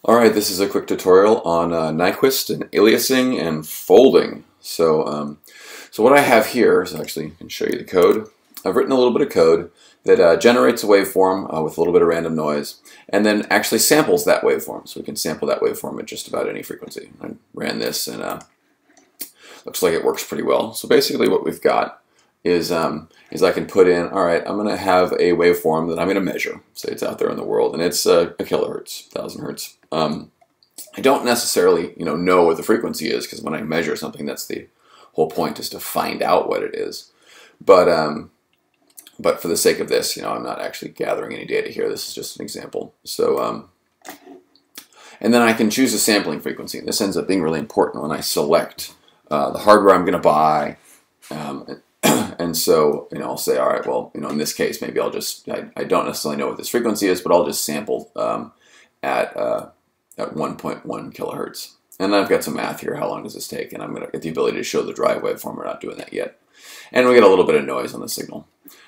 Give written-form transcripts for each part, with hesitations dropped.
Alright, this is a quick tutorial on Nyquist and aliasing and folding. So what I have here is actually, I can show you the code. I've written a little bit of code that generates a waveform with a little bit of random noise and then actually samples that waveform. So we can sample that waveform at just about any frequency. I ran this and looks like it works pretty well. So basically what we've got is I can put in, alright, I'm going to have a waveform that I'm going to measure. Say it's out there in the world, and it's a kilohertz, 1000 hertz. I don't necessarily, know what the frequency is, because when I measure something, that's the whole point, is to find out what it is. But for the sake of this, I'm not actually gathering any data here. This is just an example. So, and then I can choose a sampling frequency. This ends up being really important when I select the hardware I'm going to buy. And so, I'll say, all right, well, in this case, maybe I'll just, I don't necessarily know what this frequency is, but I'll just sample at 1.1 kilohertz. And then I've got some math here. How long does this take? And I'm going to get the ability to show the drive waveform. We're not doing that yet. And we get a little bit of noise on the signal.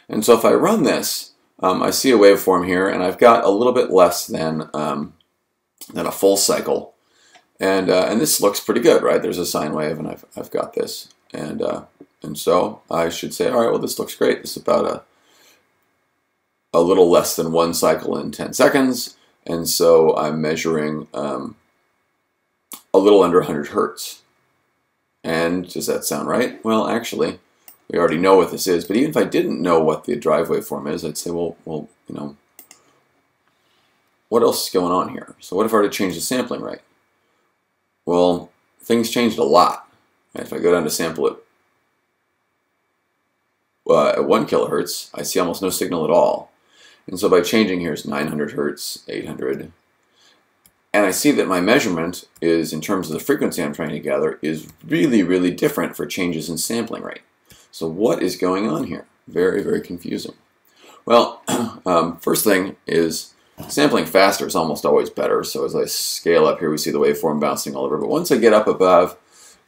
And so if I run this, I see a waveform here, and I've got a little bit less than a full cycle. And this looks pretty good, right? There's a sine wave, and I've got this. And so I should say, all right, well, this looks great. This is about a little less than one cycle in 10 seconds. And so I'm measuring a little under 100 hertz. And does that sound right? Well, actually, we already know what this is. But even if I didn't know what the drive waveform is, I'd say, well, what else is going on here? So what if I were to change the sampling rate? Well, things changed a lot. If I go down to sample it at 1 kilohertz, I see almost no signal at all. And so by changing here, it's 900 hertz, 800. And I see that my measurement is, in terms of the frequency I'm trying to gather, is really, really different for changes in sampling rate. So what is going on here? Very, very confusing. Well, first thing is sampling faster is almost always better. So as I scale up here, we see the waveform bouncing all over. But once I get up above,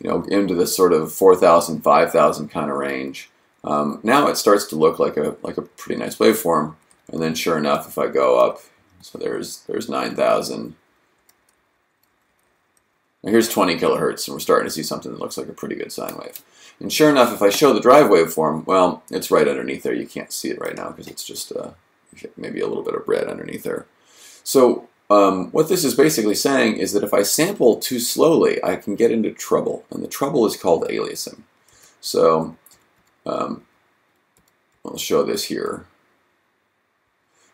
into this sort of 4,000, 5,000 kind of range, now it starts to look like a pretty nice waveform. And then sure enough, if I go up, so there's 9,000. Now here's 20 kilohertz, and we're starting to see something that looks like a pretty good sine wave. And sure enough, if I show the drive waveform, well, it's right underneath there. You can't see it right now because it's just maybe a little bit of red underneath there. So what this is basically saying is that if I sample too slowly, I can get into trouble. And the trouble is called aliasing. So I'll show this here.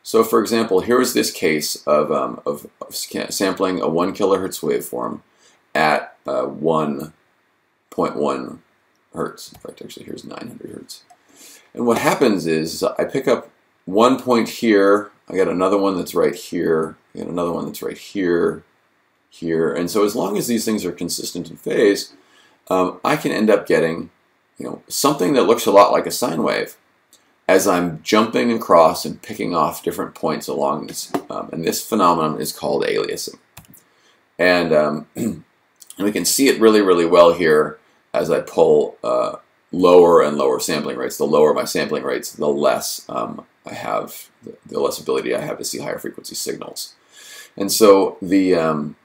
So for example, here is this case of sampling a 1 kilohertz waveform at 1.1 hertz. In fact, actually, here's 900 hertz. And what happens is I pick up one point here, I got another one that's right here, I got another one that's right here, here. And so as long as these things are consistent in phase, I can end up getting something that looks a lot like a sine wave as I'm jumping across and picking off different points along this. And this phenomenon is called aliasing. And we can see it really, really well here as I pull lower and lower sampling rates. The lower my sampling rates, the less I have, the less ability I have to see higher frequency signals. And so the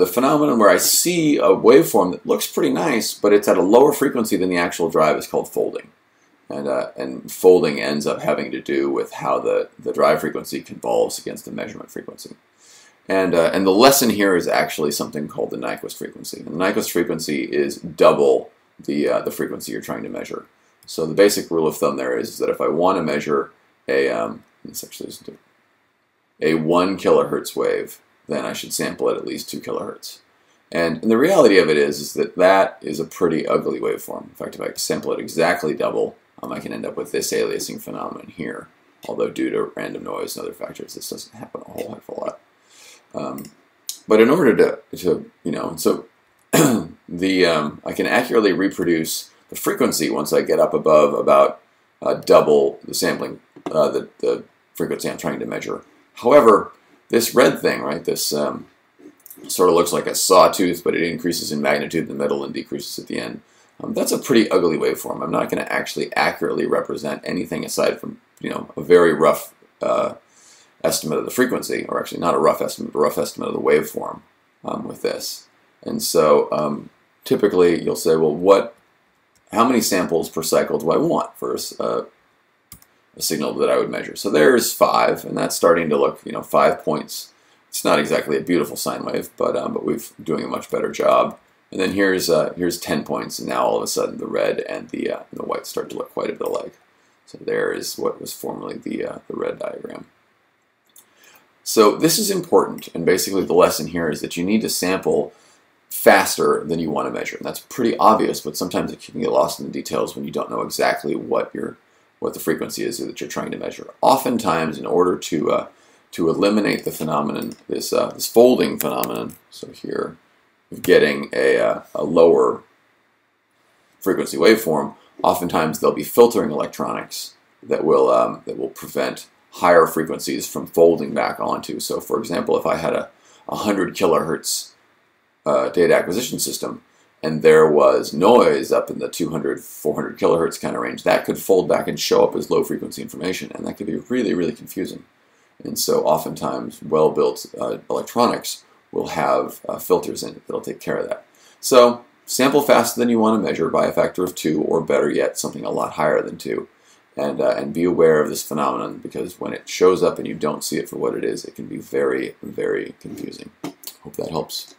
phenomenon where I see a waveform that looks pretty nice, but it's at a lower frequency than the actual drive, is called folding. And folding ends up having to do with how the drive frequency convolves against the measurement frequency. And the lesson here is actually something called the Nyquist frequency. And the Nyquist frequency is double the frequency you're trying to measure. So the basic rule of thumb there is that if I want to measure this actually isn't a 1 kilohertz wave, then I should sample it at least 2 kilohertz. And the reality of it is that that is a pretty ugly waveform. In fact, if I sample it exactly double, I can end up with this aliasing phenomenon here. Although due to random noise and other factors, this doesn't happen a whole heck of a lot. But in order to so I can accurately reproduce the frequency once I get up above about double the sampling, the frequency I'm trying to measure. However, this red thing, right, this sort of looks like a sawtooth, but it increases in magnitude in the middle and decreases at the end. That's a pretty ugly waveform. I'm not going to actually accurately represent anything aside from a very rough estimate of the frequency, or actually not a rough estimate, but a rough estimate of the waveform with this. And so typically you'll say, well, how many samples per cycle do I want for a signal that I would measure? So there's 5, and that's starting to look, 5 points. It's not exactly a beautiful sine wave, but we're doing a much better job. And then here's 10 points, and now all of a sudden the red and the white start to look quite a bit alike. So there is what was formerly the red diagram. So this is important, and basically the lesson here is that you need to sample faster than you want to measure. And that's pretty obvious, but sometimes it can get lost in the details when you don't know exactly what the frequency is that you're trying to measure. Oftentimes, in order to eliminate the phenomenon, this folding phenomenon, so here, of getting a lower frequency waveform, oftentimes there'll be filtering electronics that will prevent higher frequencies from folding back onto. So for example, if I had a 100 kilohertz data acquisition system and there was noise up in the 200, 400 kilohertz kind of range, that could fold back and show up as low frequency information, and that could be really, really confusing. And so oftentimes well-built electronics will have filters in it that'll take care of that. So sample faster than you want to measure by a factor of 2, or better yet, something a lot higher than 2. And be aware of this phenomenon, because when it shows up and you don't see it for what it is, it can be very, very confusing. Hope that helps.